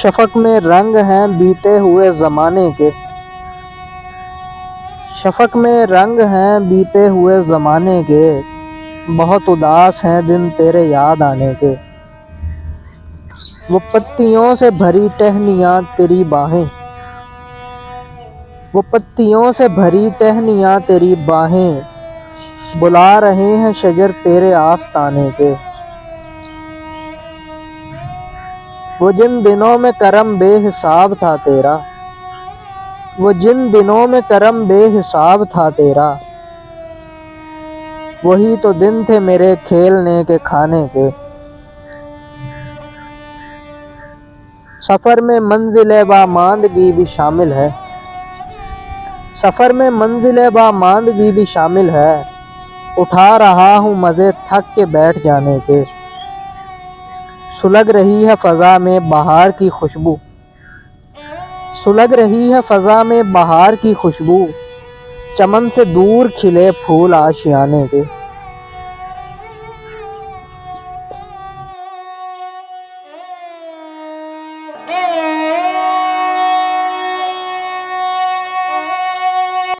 शफ़क़ में रंग हैं बीते हुए ज़माने के, शफ़क़ में रंग हैं बीते हुए ज़माने के, बहुत उदास हैं दिन तेरे याद आने के। वो पत्तियों से भरी टहनियाँ तेरी बाहें, वो पत्तियों से भरी टहनियाँ तेरी बाहें, बुला रहे हैं शजर तेरे आस्ताने के। वो जिन दिनों में करम बेहिसाब था तेरा, वो जिन दिनों में करम बेहिसाब था तेरा, वही तो दिन थे मेरे खेलने के खाने के। सफ़र में मंजिल बामादगी भी शामिल है, सफ़र में मंजिल बामादगी भी शामिल है, उठा रहा हूँ मज़े थक के बैठ जाने के। सुलग रही है फ़ज़ा में बहार की खुशबू, सुलग रही है फ़ज़ा में बहार की खुशबू, चमन से दूर खिले फूल आशियाने के।